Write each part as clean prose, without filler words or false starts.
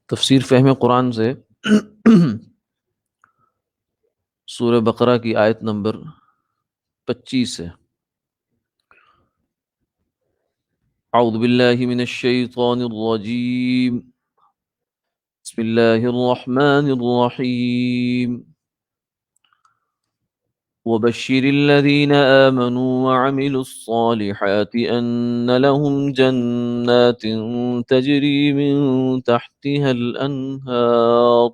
تفسیر فہم قرآن سے سورہ بقرہ کی آیت نمبر 25 ہے۔ اعوذ باللہ من الشیطان الرجیم، بسم اللہ الرحمن الرحیم، وبشر الذین آمنوا وعملوا الصالحات ان لهم جنات تجری من تحتها الانہار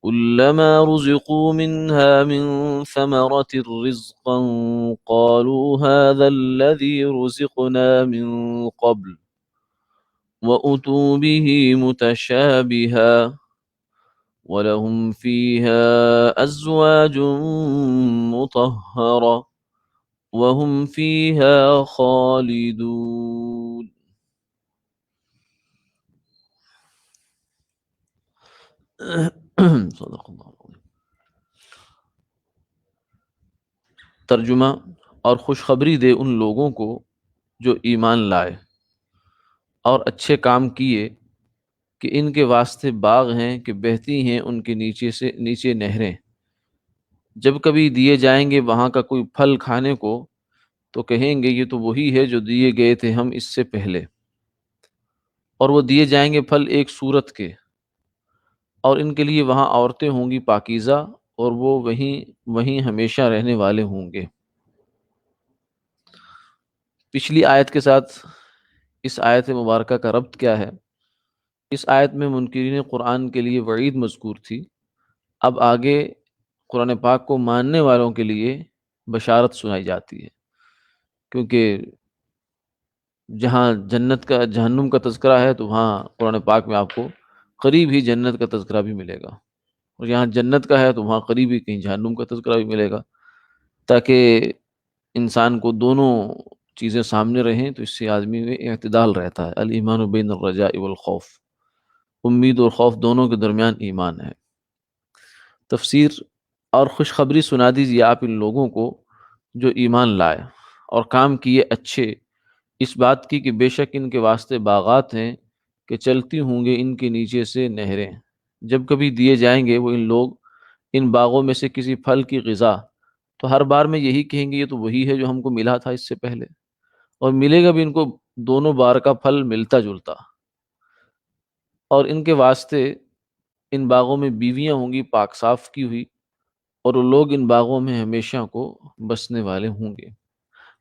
كلما رزقوا منها من ثمرة رزقا قالوا هذا الذي رزقنا من قبل وأتوا به متشابها ولهم فيها أزواج مطهرة وهم فيها خالدون۔ صدق اللہ العظیم۔ ترجمہ: اور خوشخبری دے ان لوگوں کو جو ایمان لائے اور اچھے کام کیے کہ ان کے واسطے باغ ہیں کہ بہتی ہیں ان کے نیچے نہریں، جب کبھی دیے جائیں گے وہاں کا کوئی پھل کھانے کو تو کہیں گے یہ تو وہی ہے جو دیے گئے تھے ہم اس سے پہلے، اور وہ دیے جائیں گے پھل ایک صورت کے، اور ان کے لیے وہاں عورتیں ہوں گی پاکیزہ، اور وہ وہیں ہمیشہ رہنے والے ہوں گے۔ پچھلی آیت کے ساتھ اس آیت مبارکہ کا ربط کیا ہے؟ اس آیت میں منکرین قرآن کے لیے وعید مذکور تھی، اب آگے قرآن پاک کو ماننے والوں کے لیے بشارت سنائی جاتی ہے، کیونکہ جہاں جہنم کا تذکرہ ہے تو وہاں قرآن پاک میں آپ کو قریب ہی جنت کا تذکرہ بھی ملے گا، اور یہاں جنت کا ہے تو وہاں قریب ہی کہیں جہنم کا تذکرہ بھی ملے گا، تاکہ انسان کو دونوں چیزیں سامنے رہیں تو اس سے آدمی میں اعتدال رہتا ہے۔ الایمان بین الرجاء والخوف، امید اور خوف دونوں کے درمیان ایمان ہے۔ تفسیر: اور خوشخبری سنا دیجیے آپ ان لوگوں کو جو ایمان لائے اور کام کیے اچھے، اس بات کی کہ بے شک ان کے واسطے باغات ہیں کہ چلتی ہوں گے ان کے نیچے سے نہریں، جب کبھی دیے جائیں گے وہ لوگ ان باغوں میں سے کسی پھل کی غذا تو ہر بار میں یہی کہیں گے یہ تو وہی ہے جو ہم کو ملا تھا اس سے پہلے، اور ملے گا بھی ان کو دونوں بار کا پھل ملتا جلتا، اور ان کے واسطے ان باغوں میں بیویاں ہوں گی پاک صاف کی ہوئی، اور وہ لوگ ان باغوں میں ہمیشہ کو بسنے والے ہوں گے۔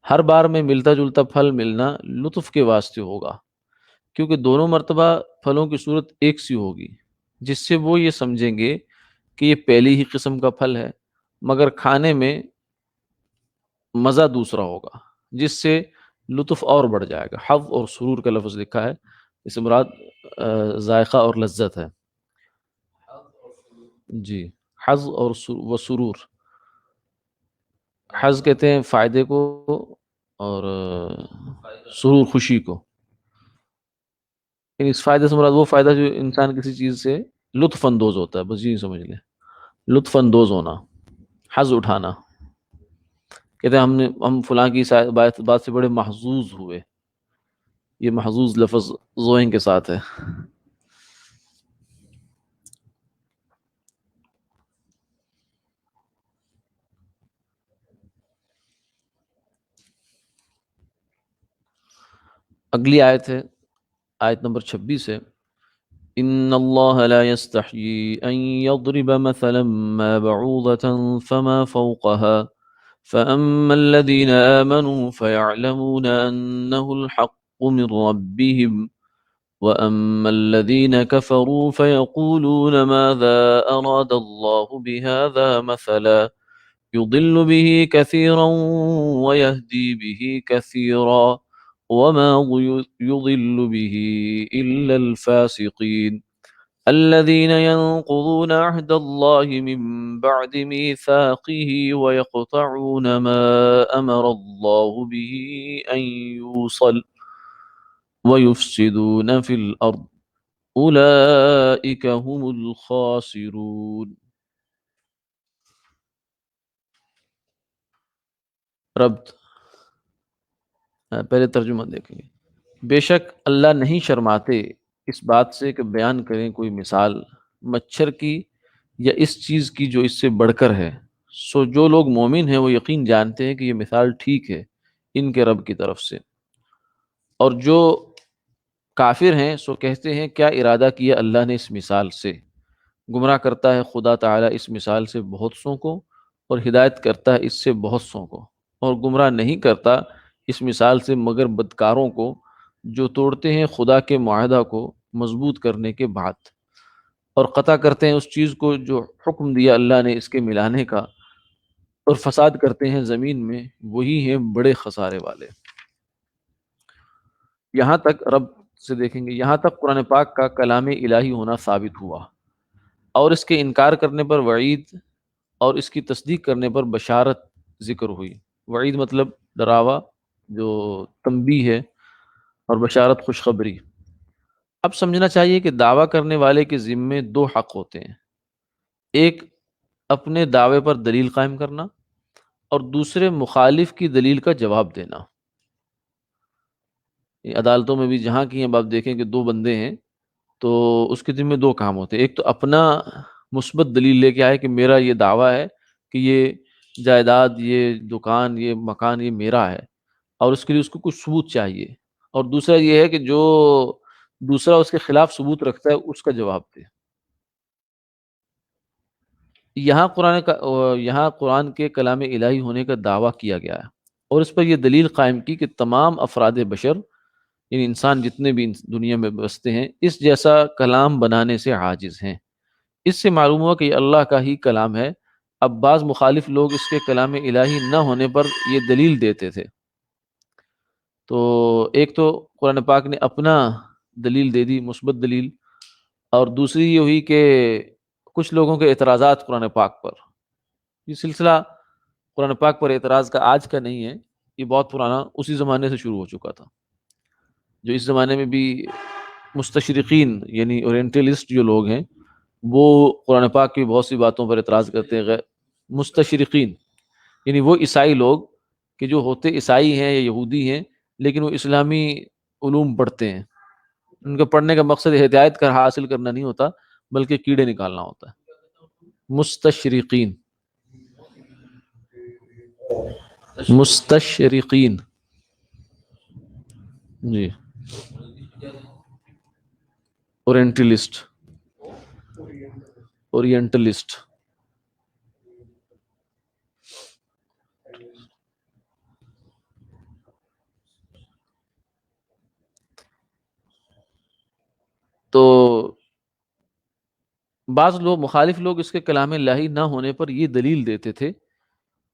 ہر بار میں ملتا جلتا پھل ملنا لطف کے واسطے ہوگا، کیونکہ دونوں مرتبہ پھلوں کی صورت ایک سی ہوگی، جس سے وہ یہ سمجھیں گے کہ یہ پہلی ہی قسم کا پھل ہے، مگر کھانے میں مزہ دوسرا ہوگا، جس سے لطف اور بڑھ جائے گا۔ حظ اور سرور کا لفظ لکھا ہے، اس سے مراد ذائقہ اور لذت ہے۔ جی، حظ اور سرور، حظ کہتے ہیں فائدے کو، اور سرور خوشی کو، اس فائدے سے مراد وہ فائدہ جو انسان کسی چیز سے لطف اندوز ہوتا ہے، بس یہی سمجھ لیں، لطف اندوز ہونا، حظ اٹھانا۔ کہتے ہیں ہم فلاں کی بات سے بڑے محظوظ ہوئے، یہ محظوظ لفظ زوئن کے ساتھ ہے۔ اگلی آیت ہے آیت نمبر 26 ہے۔ ان اللہ لا يستحيي ان يضرب مثلا ما بعوضة فما فوقها فأما الذين آمنوا فيعلمون أنه الحق من ربهم وأما الذين كفروا فيقولون ماذا أراد الله بهذا مثلا يضل به كثيرا ويهدي به كثيرا وما يضل به إلا الفاسقين الذين ينقضون عهد الله من بعد ميثاقه ويقطعون ما أمر الله به أن يوصل ويفسدون في الأرض اولئک هم الخاسرون۔ ربط، پہلے ترجمہ دیکھیں گے۔ بے شک اللہ نہیں شرماتے اس بات سے کہ بیان کریں کوئی مثال مچھر کی یا اس چیز کی جو اس سے بڑھ کر ہے، سو جو لوگ مومن ہیں وہ یقین جانتے ہیں کہ یہ مثال ٹھیک ہے ان کے رب کی طرف سے، اور جو کافر ہیں سو کہتے ہیں کیا ارادہ کیا اللہ نے اس مثال سے۔ گمراہ کرتا ہے خدا تعالیٰ اس مثال سے بہت سوں کو، اور ہدایت کرتا ہے اس سے بہت سوں کو، اور گمراہ نہیں کرتا اس مثال سے مگر بدکاروں کو جو توڑتے ہیں خدا کے معاہدہ کو مضبوط کرنے کے بعد، اور قطع کرتے ہیں اس چیز کو جو حکم دیا اللہ نے اس کے ملانے کا، اور فساد کرتے ہیں زمین میں، وہی ہیں بڑے خسارے والے۔ یہاں تک رب سے دیکھیں گے، یہاں تک قرآن پاک کا کلام الہی ہونا ثابت ہوا، اور اس کے انکار کرنے پر وعید اور اس کی تصدیق کرنے پر بشارت ذکر ہوئی۔ وعید مطلب ڈراوا، جو تنبیہ ہے، اور بشارت خوشخبری۔ اب سمجھنا چاہیے کہ دعویٰ کرنے والے کے ذمے دو حق ہوتے ہیں، ایک اپنے دعوے پر دلیل قائم کرنا، اور دوسرے مخالف کی دلیل کا جواب دینا۔ یہ عدالتوں میں بھی جہاں کی اب آپ دیکھیں کہ دو بندے ہیں تو اس کے ذمہ دو کام ہوتے ہیں، ایک تو اپنا مثبت دلیل لے کے آئے کہ میرا یہ دعویٰ ہے کہ یہ جائیداد، یہ دکان، یہ مکان یہ میرا ہے، اور اس کے لیے اس کو کچھ ثبوت چاہیے، اور دوسرا یہ ہے کہ جو دوسرا اس کے خلاف ثبوت رکھتا ہے اس کا جواب دے۔ یہاں قرآن کے کلام الہی ہونے کا دعویٰ کیا گیا ہے، اور اس پر یہ دلیل قائم کی کہ تمام افراد بشر، یعنی انسان جتنے بھی دنیا میں بستے ہیں، اس جیسا کلام بنانے سے عاجز ہیں۔ اس سے معلوم ہوا کہ یہ اللہ کا ہی کلام ہے۔ اب بعض مخالف لوگ اس کے کلام الہی نہ ہونے پر یہ دلیل دیتے تھے، تو ایک تو قرآن پاک نے اپنا دلیل دے دی، مثبت دلیل، اور دوسری یہ ہوئی کہ کچھ لوگوں کے اعتراضات قرآن پاک پر۔ یہ سلسلہ قرآن پاک پر اعتراض کا آج کا نہیں ہے، یہ بہت پرانا اسی زمانے سے شروع ہو چکا تھا، جو اس زمانے میں بھی مستشرقین یعنی اورینٹلسٹ جو لوگ ہیں وہ قرآن پاک کی بہت سی باتوں پر اعتراض کرتے ہیں۔ غیر مستشرقین یعنی وہ عیسائی لوگ کہ جو ہوتے عیسائی ہیں یا یہودی ہیں لیکن وہ اسلامی علوم پڑھتے ہیں، ان کے پڑھنے کا مقصد ہدایت کر حاصل کرنا نہیں ہوتا بلکہ کیڑے نکالنا ہوتا ہے۔ مستشرقین، مستشرقین، جی، اورینٹلسٹ، اورینٹلسٹ۔ تو بعض لوگ مخالف لوگ اس کے کلام الہی نہ ہونے پر یہ دلیل دیتے تھے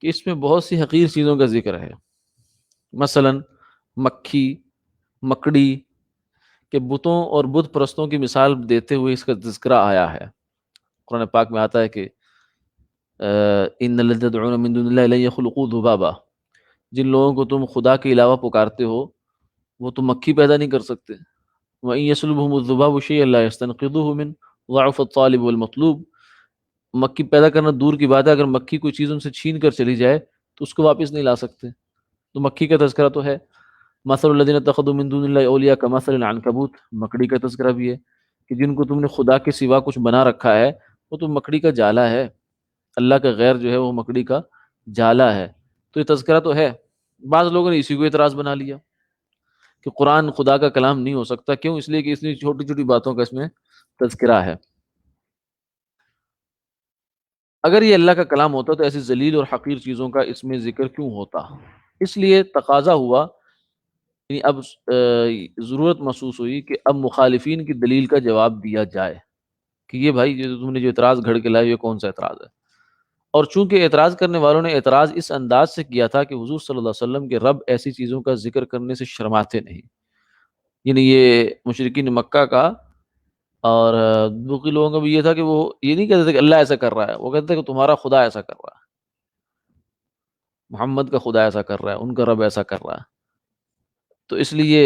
کہ اس میں بہت سی حقیر چیزوں کا ذکر ہے، مثلا مکھی، مکڑی کے بتوں اور بت پرستوں کی مثال دیتے ہوئے اس کا تذکرہ آیا ہے۔ قرآن پاک میں آتا ہے کہ ان الذین تدعون من دون اللہ لن یخلقوا ذبابا، جن لوگوں کو تم خدا کے علاوہ پکارتے ہو وہ تو مکھی پیدا نہیں کر سکتے۔ وَإِن يَسْلُبْهُمُ الذُّبَابُ شَيْئًا لَا يَسْتَنقِذُوهُ مِنْهُ ضَعْفَ الطَّالِبِ وَالْمَطْلُوبِ۔ مکھی پیدا کرنا دور کی بات ہے، اگر مکھی کوئی چیز ان سے چھین کر چلی جائے تو اس کو واپس نہیں لا سکتے، تو مکھی کا تذکرہ تو ہے۔ مَثَلُ الَّذِينَ اتَّخَذُوا مِن دُونِ اللَّهِ أَوْلِيَاءَ كَمَثَلِ الْعَنكَبُوتِ، مکڑی کا تذکرہ بھی ہے کہ جن کو تم نے خدا کے سوا کچھ بنا رکھا ہے وہ تو مکڑی کا جالا ہے، اللہ کا غیر جو ہے وہ مکڑی کا جالا ہے، تو یہ تذکرہ تو ہے۔ بعض لوگوں نے اسی کو اعتراض بنا لیا کہ قرآن خدا کا کلام نہیں ہو سکتا، کیوں؟ اس لیے کہ اس میں چھوٹی چھوٹی باتوں کا اس میں تذکرہ ہے۔ اگر یہ اللہ کا کلام ہوتا تو ایسی ذلیل اور حقیر چیزوں کا اس میں ذکر کیوں ہوتا؟ اس لیے تقاضا ہوا، یعنی اب ضرورت محسوس ہوئی کہ اب مخالفین کی دلیل کا جواب دیا جائے کہ یہ بھائی جو تم نے جو اعتراض گھڑ کے لائے یہ کون سا اعتراض ہے۔ اور چونکہ اعتراض کرنے والوں نے اعتراض اس انداز سے کیا تھا کہ حضور صلی اللہ علیہ وسلم کے رب ایسی چیزوں کا ذکر کرنے سے شرماتے نہیں، یعنی یہ مشرکین مکہ کا اور دوسرے لوگوں کا بھی یہ تھا کہ وہ یہ نہیں کہتے تھے کہ اللہ ایسا کر رہا ہے، وہ کہتے تھے کہ تمہارا خدا ایسا کر رہا ہے، محمد کا خدا ایسا کر رہا ہے، ان کا رب ایسا کر رہا ہے۔ تو اس لیے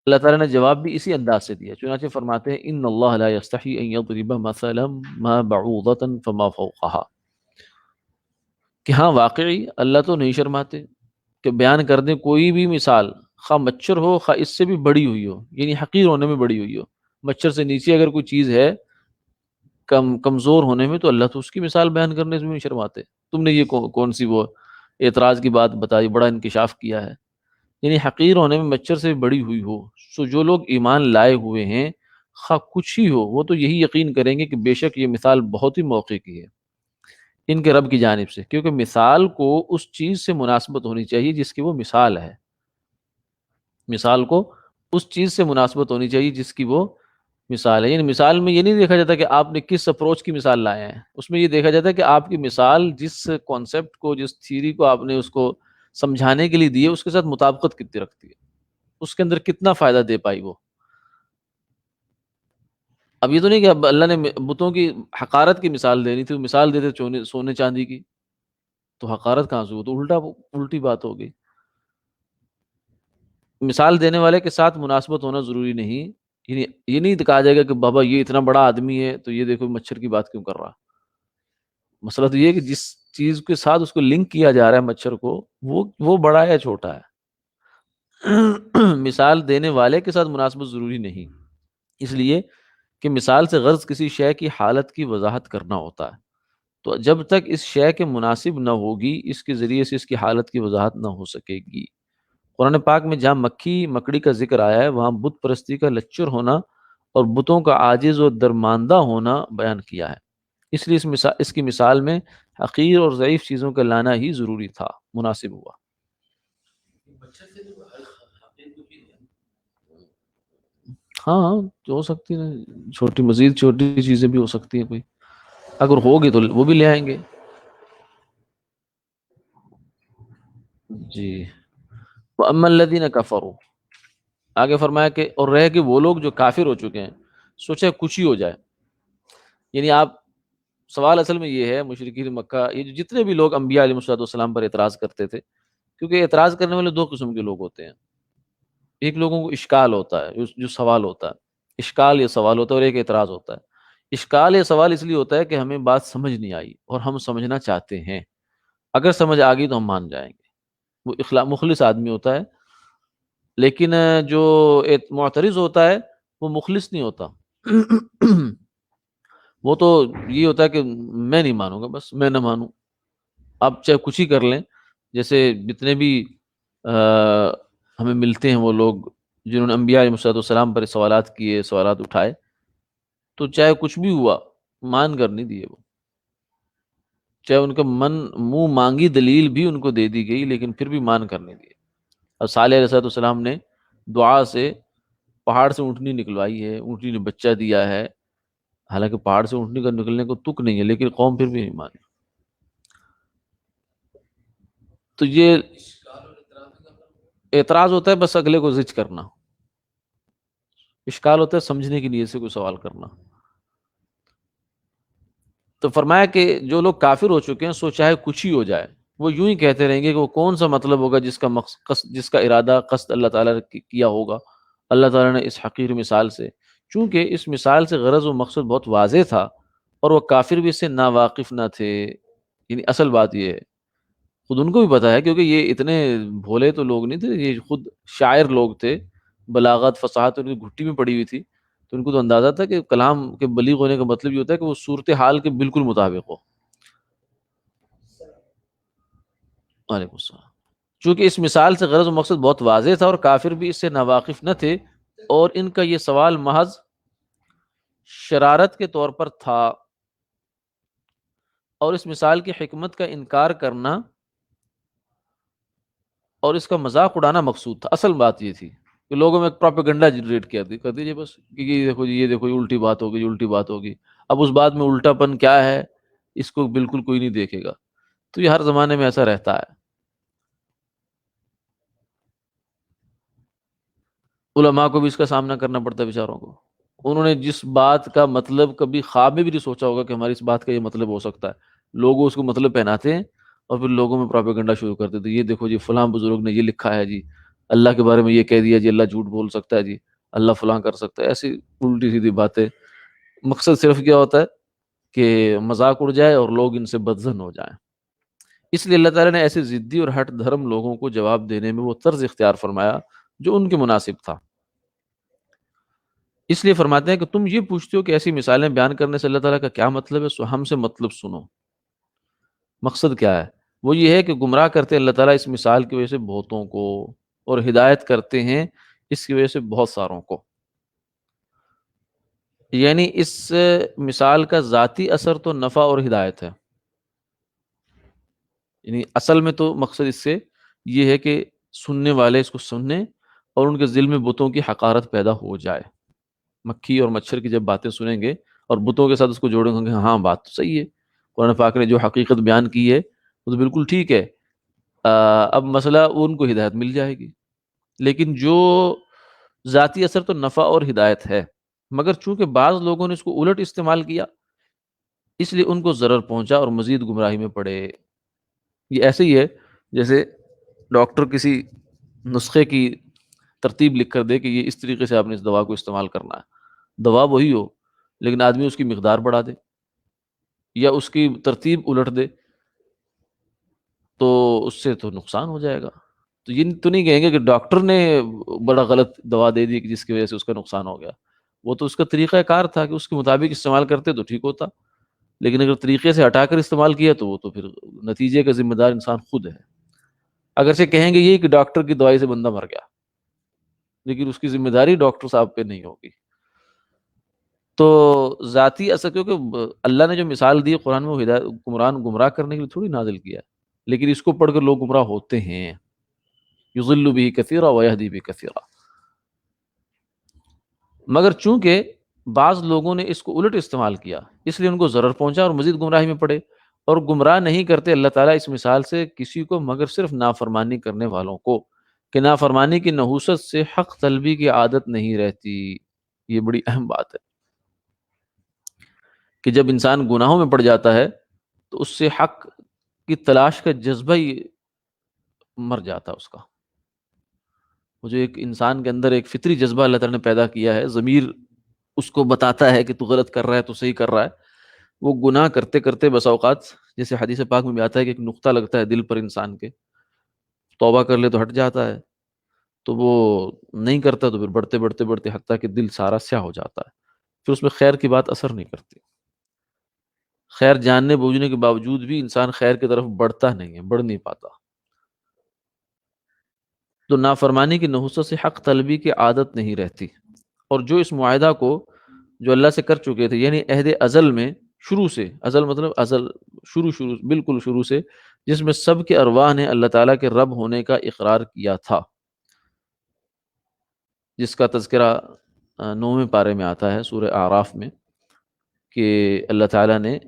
اللہ تعالیٰ نے جواب بھی اسی انداز سے دیا، چنانچہ فرماتے ہیں ان اللہ لا یستحی ان یضرب مثلا ما بعوضۃ فما فوقها، کہ ہاں واقعی اللہ تو نہیں شرماتے کہ بیان کر دیں کوئی بھی مثال، خواہ مچھر ہو خواہ اس سے بھی بڑی ہوئی ہو، یعنی حقیر ہونے میں بڑی ہوئی ہو، مچھر سے نیچے اگر کوئی چیز ہے کمزور ہونے میں، تو اللہ تو اس کی مثال بیان کرنے سے بھی نہیں شرماتے۔ تم نے یہ کون سی وہ اعتراض کی بات بتائی، بڑا انکشاف کیا ہے، یعنی حقیر ہونے میں مچھر سے بڑی ہوئی ہو۔ سو جو لوگ ایمان لائے ہوئے ہیں، خواہ کچھ ہی ہو، وہ تو یہی یقین کریں گے کہ بے شک یہ مثال بہت ہی موقع کی ہے ان کے رب کی جانب سے، کیونکہ مثال کو اس چیز سے مناسبت ہونی چاہیے جس کی وہ مثال ہے، مثال کو اس چیز سے مناسبت ہونی چاہیے جس کی وہ مثال ہے۔ یعنی مثال میں یہ نہیں دیکھا جاتا کہ آپ نے کس اپروچ کی مثال لائے ہیں، اس میں یہ دیکھا جاتا ہے کہ آپ کی مثال جس کانسیپٹ کو، جس تھیوری کو آپ نے اس کو سمجھانے کے لیے دی ہے، اس کے ساتھ مطابقت کتنی رکھتی ہے، اس کے اندر کتنا فائدہ دے پائی وہ۔ اب یہ تو نہیں کہ اب اللہ نے بتوں کی حقارت کی مثال دینی تھی، وہ مثال دیتے سونے چاندی کی، تو حقارت کہاں سے؟ وہ تو الٹی بات ہوگی۔ مثال دینے والے کے ساتھ مناسبت ہونا ضروری نہیں، یعنی یہ نہیں کہا جائے گا کہ بابا یہ اتنا بڑا آدمی ہے تو یہ دیکھو مچھر کی بات کیوں کر رہا۔ مسئلہ تو یہ ہے کہ جس چیز کے ساتھ اس کو لنک کیا جا رہا ہے مچھر کو، وہ بڑا ہے یا چھوٹا ہے۔ مثال دینے والے کے ساتھ مناسبت ضروری نہیں، اس لیے کہ مثال سے غرض کسی شے کی حالت کی وضاحت کرنا ہوتا ہے، تو جب تک اس شے کے مناسب نہ ہوگی، اس کے ذریعے سے اس کی حالت کی وضاحت نہ ہو سکے گی۔ قرآن پاک میں جہاں مکھی مکڑی کا ذکر آیا ہے، وہاں بت پرستی کا لچر ہونا اور بتوں کا عاجز و درماندہ ہونا بیان کیا ہے، اس لیے اس کی مثال میں حقیر اور ضعیف چیزوں کا لانا ہی ضروری تھا، مناسب ہوا۔ ہاں جو ہو سکتی ہے، چھوٹی مزید چھوٹی چیزیں بھی ہو سکتی ہیں، کوئی اگر ہوگی تو وہ بھی لے آئیں گے۔ جی، وَأَمَّا الَّذِينَ كَفَرُوا، آگے فرمایا کہ اور رہ کہ وہ لوگ جو کافر ہو چکے ہیں، سوچے کچھ ہی ہو جائے، یعنی آپ، سوال اصل میں یہ ہے، مشرکین مکہ یہ جو جتنے بھی لوگ انبیاء علیہ الصلوۃ والسلام پر اعتراض کرتے تھے، کیونکہ اعتراض کرنے والے دو قسم کے لوگ ہوتے ہیں، ایک لوگوں کو اشکال ہوتا ہے، جو سوال ہوتا ہے، اشکال یا سوال ہوتا ہے، اور ایک اعتراض ہوتا ہے۔ اشکال یا سوال اس لیے ہوتا ہے کہ ہمیں بات سمجھ نہیں آئی اور ہم سمجھنا چاہتے ہیں، اگر سمجھ آ گئی تو ہم مان جائیں گے، وہ مخلص آدمی ہوتا ہے۔ لیکن جو معترض ہوتا ہے وہ مخلص نہیں ہوتا، وہ تو یہ ہوتا ہے کہ میں نہیں مانوں گا، بس میں نہ مانوں، آپ چاہے کچھ ہی کر لیں۔ جیسے جتنے بھی ہمیں ملتے ہیں وہ لوگ جنہوں نے انبیاء علیہ الصلوۃ والسلام پر سوالات کیے، سوالات اٹھائے، تو چاہے کچھ بھی ہوا مان کر نہیں دیے وہ، چاہے ان کا منہ مانگی دلیل بھی ان کو دے دی گئی، لیکن پھر بھی مان کر نہیں دیے۔ اور صالح علیہ السلام نے دعا سے پہاڑ سے اونٹنی نکلوائی ہے، اونٹنی نے بچہ دیا ہے، حالانکہ پہاڑ سے اونٹنی کا نکلنے کو تک نہیں ہے، لیکن قوم پھر بھی نہیں مانی۔ تو یہ اعتراض ہوتا ہے بس اگلے کو زج کرنا، اشکال ہوتا ہے سمجھنے کی نیت سے کوئی سوال کرنا۔ تو فرمایا کہ جو لوگ کافر ہو چکے ہیں، سو چاہے کچھ ہی ہو جائے، وہ یوں ہی کہتے رہیں گے کہ وہ کون سا مطلب ہوگا جس کا قصد، جس کا ارادہ قصد اللہ تعالیٰ نے کیا ہوگا اللہ تعالیٰ نے اس حقیر مثال سے، چونکہ اس مثال سے غرض و مقصد بہت واضح تھا اور وہ کافر بھی اس سے ناواقف نہ تھے۔ یعنی اصل بات یہ ہے، خود ان کو بھی پتا ہے، کیونکہ یہ اتنے بھولے تو لوگ نہیں تھے، یہ خود شاعر لوگ تھے، بلاغت فصاحت ان کی گھٹی میں پڑی ہوئی تھی، تو ان کو تو اندازہ تھا کہ کلام کے بلیغ ہونے کا مطلب یہ ہوتا ہے کہ وہ صورتحال کے بالکل مطابق ہو۔ وعلیکم السلام۔ چونکہ اس مثال سے غرض و مقصد بہت واضح تھا اور کافر بھی اس سے ناواقف نہ تھے، اور ان کا یہ سوال محض شرارت کے طور پر تھا، اور اس مثال کی حکمت کا انکار کرنا اور اس کا مذاق اڑانا مقصود تھا۔ اصل بات یہ تھی کہ لوگوں میں ایک پروپیگنڈا جنریٹ کر دیجیے بس، کہ یہ دیکھو جی، یہ دیکھو یہ الٹی بات ہوگی، یہ الٹی بات ہوگی۔ اب اس بات میں الٹا پن کیا ہے، اس کو بالکل کوئی نہیں دیکھے گا، تو یہ ہر زمانے میں ایسا رہتا ہے۔ علماء کو بھی اس کا سامنا کرنا پڑتا ہے بیچاروں کو، انہوں نے جس بات کا مطلب کبھی خواب میں بھی نہیں سوچا ہوگا کہ ہماری اس بات کا یہ مطلب ہو سکتا ہے، لوگوں اس کو مطلب پہناتے ہیں اور پھر لوگوں میں پروپیگنڈا شروع کر دیتے ہیں، یہ دیکھو جی فلاں بزرگ نے یہ لکھا ہے جی، اللہ کے بارے میں یہ کہہ دیا جی اللہ جھوٹ بول سکتا ہے، جی اللہ فلاں کر سکتا ہے، ایسی الٹی سیدھی باتیں۔ مقصد صرف کیا ہوتا ہے کہ مذاق اڑ جائے اور لوگ ان سے بدظن ہو جائیں۔ اس لیے اللہ تعالیٰ نے ایسے ضدی اور ہٹ دھرم لوگوں کو جواب دینے میں وہ طرز اختیار فرمایا جو ان کے مناسب تھا۔ اس لیے فرماتے ہیں کہ تم یہ پوچھتے ہو کہ ایسی مثالیں بیان کرنے سے اللہ تعالیٰ کا کیا مطلب ہے، سو ہم سے مطلب سنو۔ مقصد کیا ہے؟ وہ یہ ہے کہ گمراہ کرتے اللہ تعالیٰ اس مثال کی وجہ سے بہتوں کو، اور ہدایت کرتے ہیں اس کی وجہ سے بہت ساروں کو۔ یعنی اس مثال کا ذاتی اثر تو نفع اور ہدایت ہے، یعنی اصل میں تو مقصد اس سے یہ ہے کہ سننے والے اس کو سننے اور ان کے دل میں بتوں کی حقارت پیدا ہو جائے۔ مکھی اور مچھر کی جب باتیں سنیں گے اور بتوں کے ساتھ اس کو جوڑیں گے، ہاں بات تو صحیح ہے، قرآن پاک نے جو حقیقت بیان کی ہے وہ تو بالکل ٹھیک ہے۔ اب مسئلہ ان کو ہدایت مل جائے گی، لیکن جو ذاتی اثر تو نفع اور ہدایت ہے، مگر چونکہ بعض لوگوں نے اس کو الٹ استعمال کیا، اس لیے ان کو ضرر پہنچا اور مزید گمراہی میں پڑے۔ یہ ایسے ہی ہے جیسے ڈاکٹر کسی نسخے کی ترتیب لکھ کر دے کہ یہ اس طریقے سے آپ نے اس دوا کو استعمال کرنا ہے، دوا وہی ہو لیکن آدمی اس کی مقدار بڑھا دے یا اس کی ترتیب الٹ دے، تو اس سے تو نقصان ہو جائے گا۔ تو یہ تو نہیں کہیں گے کہ ڈاکٹر نے بڑا غلط دوا دے دی کہ جس کی وجہ سے اس کا نقصان ہو گیا، وہ تو اس کا طریقہ کار تھا کہ اس کے مطابق استعمال کرتے تو ٹھیک ہوتا، لیکن اگر طریقے سے ہٹا کر استعمال کیا تو وہ تو پھر نتیجے کا ذمہ دار انسان خود ہے۔ اگرچہ کہیں گے یہ کہ ڈاکٹر کی دوائی سے بندہ مر گیا، لیکن اس کی ذمہ داری ڈاکٹر صاحب پہ نہیں ہوگی۔ تو ذاتی اثر، کیونکہ اللہ نے جو مثال دی قرآن میں وہ ہدایت گمراہ کرنے کے لیے تھوڑی نازل کیا ہے، لیکن اس کو پڑھ کر لوگ گمراہ ہوتے ہیں۔ یضل به کثیرا ویہدی به کثیرا، مگر چونکہ بعض لوگوں نے اس کو الٹ استعمال کیا اس لیے ان کو ضرر پہنچا اور مزید گمراہی میں پڑے۔ اور گمراہ نہیں کرتے اللہ تعالیٰ اس مثال سے کسی کو مگر صرف نافرمانی کرنے والوں کو، کہ نافرمانی کی نحوست سے حق طلبی کی عادت نہیں رہتی۔ یہ بڑی اہم بات ہے کہ جب انسان گناہوں میں پڑ جاتا ہے تو اس سے حق کی تلاش کا جذبہ ہی مر جاتا ہے اس کا۔ وہ جو ایک انسان کے اندر ایک فطری جذبہ اللہ تعالیٰ نے پیدا کیا ہے، ضمیر اس کو بتاتا ہے کہ تو غلط کر رہا ہے تو صحیح کر رہا ہے، وہ گناہ کرتے کرتے بسا اوقات جیسے حدیث پاک میں بھی آتا ہے کہ ایک نقطہ لگتا ہے دل پر انسان کے، توبہ کر لے تو ہٹ جاتا ہے، تو وہ نہیں کرتا تو پھر بڑھتے بڑھتے بڑھتے حتیٰ کہ دل سارا سیاہ ہو جاتا ہے، پھر اس میں خیر کی بات اثر نہیں کرتی۔ خیر جاننے بوجھنے کے باوجود بھی انسان خیر کی طرف بڑھتا نہیں ہے، بڑھ نہیں پاتا۔ تو نافرمانی کی نحوست سے حق طلبی کی عادت نہیں رہتی، اور جو اس معاہدہ کو جو اللہ سے کر چکے تھے، یعنی عہد ازل میں، شروع سے، ازل مطلب ازل، شروع بالکل شروع سے، جس میں سب کے ارواح نے اللہ تعالیٰ کے رب ہونے کا اقرار کیا تھا، جس کا تذکرہ 9ویں پارے میں آتا ہے سورہ اعراف میں، کہ اللہ تعالیٰ نے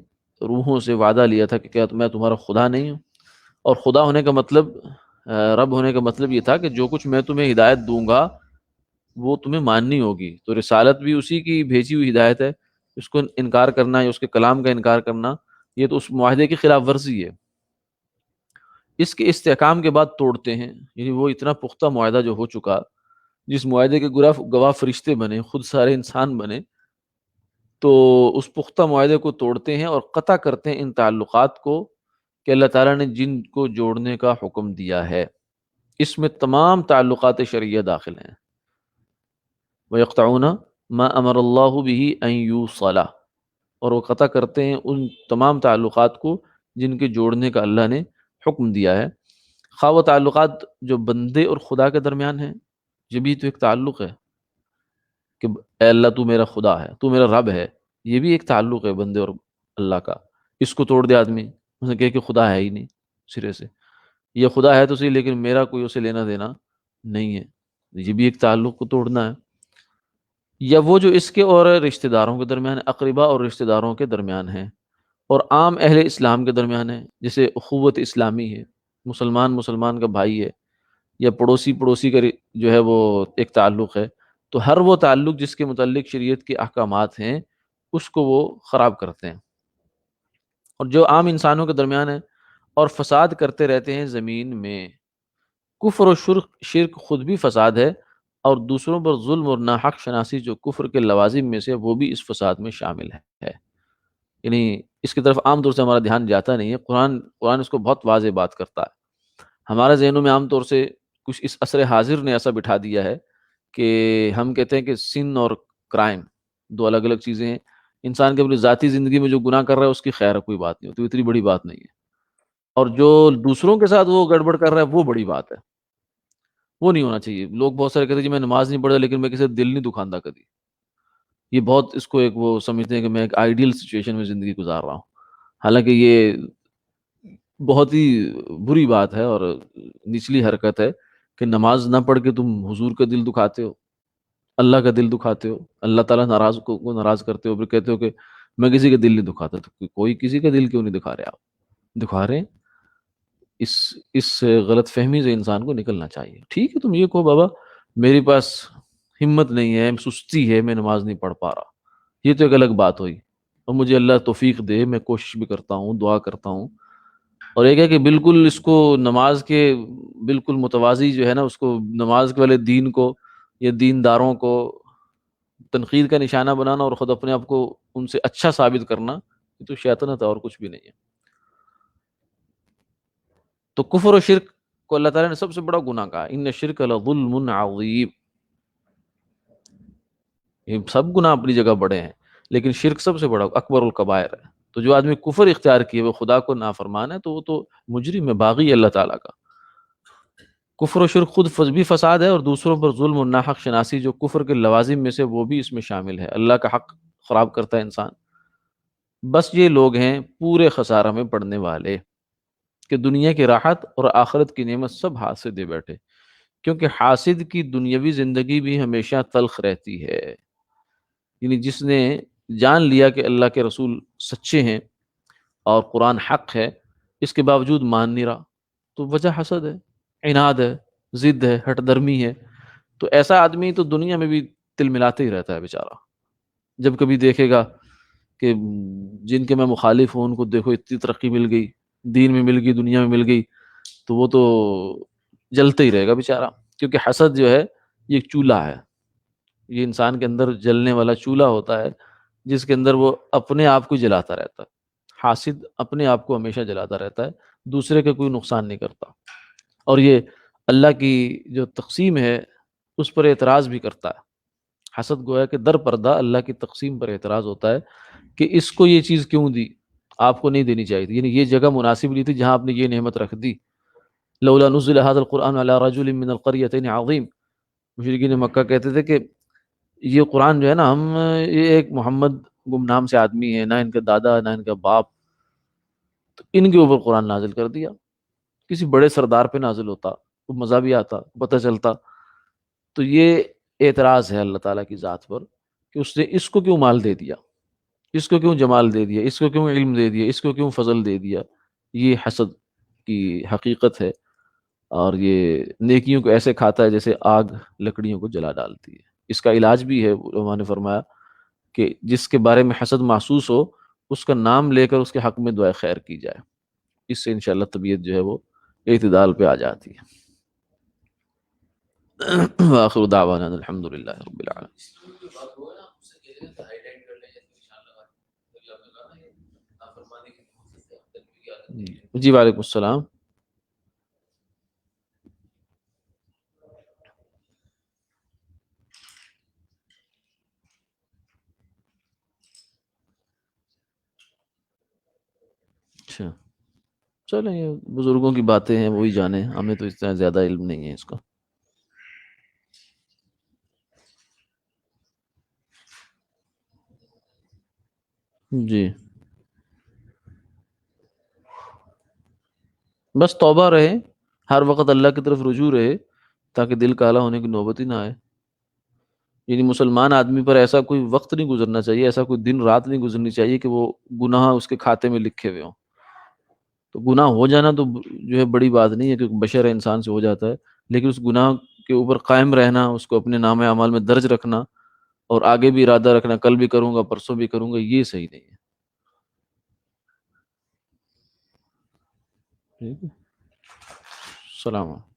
روحوں سے وعدہ لیا تھا کہ کیا میں تمہارا خدا نہیں ہوں؟ اور خدا ہونے کا مطلب، رب ہونے کا مطلب یہ تھا کہ جو کچھ میں تمہیں ہدایت دوں گا وہ تمہیں ماننی ہوگی۔ تو رسالت بھی اسی کی بھیجی ہوئی ہدایت ہے، اس کو انکار کرنا یا اس کے کلام کا انکار کرنا یہ تو اس معاہدے کی خلاف ورزی ہے۔ اس کے استحکام کے بعد توڑتے ہیں، یعنی وہ اتنا پختہ معاہدہ جو ہو چکا، جس معاہدے کے گواہ فرشتے بنے، خود سارے انسان بنے، تو اس پختہ معاہدے کو توڑتے ہیں اور قطع کرتے ہیں ان تعلقات کو کہ اللہ تعالیٰ نے جن کو جوڑنے کا حکم دیا ہے، اس میں تمام تعلقات شرعیہ داخل ہیں۔ وَيَقْطَعُونَ مَا أَمَرَ اللَّهُ بِهِ أَن يُوصَلَ، اور وہ قطع کرتے ہیں ان تمام تعلقات کو جن کے جوڑنے کا اللہ نے حکم دیا ہے، خواہ وہ تعلقات جو بندے اور خدا کے درمیان ہیں، یہ بھی تو ایک تعلق ہے کہ اے اللہ تو میرا خدا ہے، تو میرا رب ہے، یہ بھی ایک تعلق ہے بندے اور اللہ کا۔ اس کو توڑ دے آدمی، اس نے کہا کہ خدا ہے ہی نہیں سرے سے، یہ خدا ہے تو صحیح لیکن میرا کوئی اسے لینا دینا نہیں ہے، یہ بھی ایک تعلق کو توڑنا ہے۔ یا وہ جو اس کے اور رشتہ داروں کے درمیان ہے، اقربا اور رشتہ داروں کے درمیان ہیں، اور عام اہل اسلام کے درمیان ہے، جیسے اخوت اسلامی ہے، مسلمان مسلمان کا بھائی ہے، یا پڑوسی پڑوسی کا جو ہے وہ ایک تعلق ہے، تو ہر وہ تعلق جس کے متعلق شریعت کے احکامات ہیں اس کو وہ خراب کرتے ہیں۔ اور جو عام انسانوں کے درمیان ہے، اور فساد کرتے رہتے ہیں زمین میں، کفر و شرک خود بھی فساد ہے، اور دوسروں پر ظلم اور ناحق شناسی جو کفر کے لوازم میں سے وہ بھی اس فساد میں شامل ہے۔ یعنی اس کی طرف عام طور سے ہمارا دھیان جاتا نہیں ہے، قرآن اس کو بہت واضح بات کرتا ہے۔ ہمارے ذہنوں میں عام طور سے کچھ اس عصر حاضر نے ایسا بٹھا دیا ہے کہ ہم کہتے ہیں کہ سن اور کرائم دو الگ الگ چیزیں ہیں۔ انسان کے اپنی ذاتی زندگی میں جو گناہ کر رہا ہے اس کی خیر کوئی بات نہیں ہوتی، اتنی بڑی بات نہیں ہے، اور جو دوسروں کے ساتھ وہ گڑبڑ کر رہا ہے وہ بڑی بات ہے، وہ نہیں ہونا چاہیے۔ لوگ بہت سارے کہتے ہیں جی میں نماز نہیں پڑھتا لیکن میں کسی کا دل نہیں دکھاتا کبھی، یہ بہت اس کو ایک وہ سمجھتے ہیں کہ میں ایک آئیڈیل سچویشن میں زندگی گزار رہا ہوں، حالانکہ یہ بہت ہی بری بات ہے اور نچلی حرکت ہے کہ نماز نہ پڑھ کے تم حضور کا دل دکھاتے ہو، اللہ کا دل دکھاتے ہو، اللہ تعالیٰ ناراض کو ناراض کرتے ہو، پھر کہتے ہو کہ میں کسی کا دل نہیں دکھاتا۔ تو کوئی کسی کا دل کیوں نہیں دکھا رہے؟ آپ دکھا رہے ہیں۔ اس اس غلط فہمی سے انسان کو نکلنا چاہیے۔ ٹھیک ہے، تم یہ کہو بابا میرے پاس ہمت نہیں ہے، سستی ہے، میں نماز نہیں پڑھ پا رہا، یہ تو ایک الگ بات ہوئی، اور مجھے اللہ توفیق دے، میں کوشش بھی کرتا ہوں، دعا کرتا ہوں۔ اور ایک ہے کہ بالکل اس کو نماز کے بالکل متوازی جو ہے نا، اس کو نماز کے والے دین کو یا دینداروں کو تنقید کا نشانہ بنانا اور خود اپنے آپ کو ان سے اچھا ثابت کرنا، یہ تو شیطنت ہے اور کچھ بھی نہیں ہے۔ تو کفر و شرک کو اللہ تعالیٰ نے سب سے بڑا گناہ کہا، ان شرک لظلم عظیم۔ یہ سب گناہ اپنی جگہ بڑے ہیں لیکن شرک سب سے بڑا اکبر الکبائر ہے۔ تو جو آدمی کفر اختیار کیے وہ خدا کو نافرمان ہے، تو وہ تو مجرم ہے، باغی ہے اللہ تعالیٰ کا۔ کفر و شرک خود بھی فساد ہے، اور دوسروں پر ظلم و ناحق شناسی جو کفر کے لوازم میں سے وہ بھی اس میں شامل ہے۔ اللہ کا حق خراب کرتا ہے انسان۔ بس یہ لوگ ہیں پورے خسارہ میں پڑنے والے کہ دنیا کی راحت اور آخرت کی نعمت سب ہاتھ سے دے بیٹھے، کیونکہ حاسد کی دنیاوی زندگی بھی ہمیشہ تلخ رہتی ہے۔ یعنی جس نے جان لیا کہ اللہ کے رسول سچے ہیں اور قرآن حق ہے، اس کے باوجود مان نہیں رہا، تو وجہ حسد ہے، عناد ہے، ضد ہے، ہٹ درمی ہے۔ تو ایسا آدمی تو دنیا میں بھی تل ملاتے ہی رہتا ہے بیچارہ۔ جب کبھی دیکھے گا کہ جن کے میں مخالف ہوں ان کو دیکھو اتنی ترقی مل گئی، دین میں مل گئی، دنیا میں مل گئی، تو وہ تو جلتے ہی رہے گا بیچارہ، کیونکہ حسد جو ہے یہ ایک چولہا ہے، یہ انسان کے اندر جلنے والا چولہا ہوتا ہے جس کے اندر وہ اپنے آپ کو جلاتا رہتا ہے۔ حاسد اپنے آپ کو ہمیشہ جلاتا رہتا ہے، دوسرے کا کوئی نقصان نہیں کرتا، اور یہ اللہ کی جو تقسیم ہے اس پر اعتراض بھی کرتا ہے۔ حسد گویا کہ در پردہ اللہ کی تقسیم پر اعتراض ہوتا ہے کہ اس کو یہ چیز کیوں دی، آپ کو نہیں دینی چاہیے تھی، یعنی یہ جگہ مناسب نہیں تھی جہاں آپ نے یہ نعمت رکھ دی۔ لولا نزل هذا القرآن على رجل من القريتين عظیم، مشرکین مکہ کہتے تھے کہ یہ قرآن جو ہے نا، یہ ایک محمد گمنام سے آدمی ہے، نہ ان کا دادا نہ ان کا باپ، تو ان کے اوپر قرآن نازل کر دیا۔ کسی بڑے سردار پہ نازل ہوتا تو مزہ بھی آتا، پتہ چلتا۔ تو یہ اعتراض ہے اللہ تعالیٰ کی ذات پر کہ اس نے اس کو کیوں مال دے دیا، اس کو کیوں جمال دے دیا، اس کو کیوں علم دے دیا، اس کو کیوں فضل دے دیا۔ یہ حسد کی حقیقت ہے، اور یہ نیکیوں کو ایسے کھاتا ہے جیسے آگ لکڑیوں کو جلا ڈالتی ہے۔ اس کا علاج بھی ہے، علماء نے فرمایا کہ جس کے بارے میں حسد محسوس ہو اس کا نام لے کر اس کے حق میں دعائے خیر کی جائے، اس سے انشاءاللہ طبیعت جو ہے وہ اعتدال پہ آ جاتی ہے۔ وآخر دعوانا الحمدللہ رب العالمین۔ جی وعلیکم السلام۔ اچھا، چلیں یہ بزرگوں کی باتیں ہیں، وہی جانے، ہمیں تو اس طرح زیادہ علم نہیں ہے اس کا۔ جی، بس توبہ رہے، ہر وقت اللہ کی طرف رجوع رہے، تاکہ دل کالا ہونے کی نوبت ہی نہ آئے۔ یعنی مسلمان آدمی پر ایسا کوئی وقت نہیں گزرنا چاہیے، ایسا کوئی دن رات نہیں گزرنی چاہیے کہ وہ گناہ اس کے کھاتے میں لکھے ہوئے ہوں۔ تو گناہ ہو جانا تو جو ہے بڑی بات نہیں ہے، کیونکہ بشر ہے، انسان سے ہو جاتا ہے، لیکن اس گناہ کے اوپر قائم رہنا، اس کو اپنے نام اعمال میں درج رکھنا، اور آگے بھی ارادہ رکھنا کل بھی کروں گا پرسوں بھی کروں گا، یہ صحیح نہیں ہے۔ ٹھیک ہے، السلام علیکم۔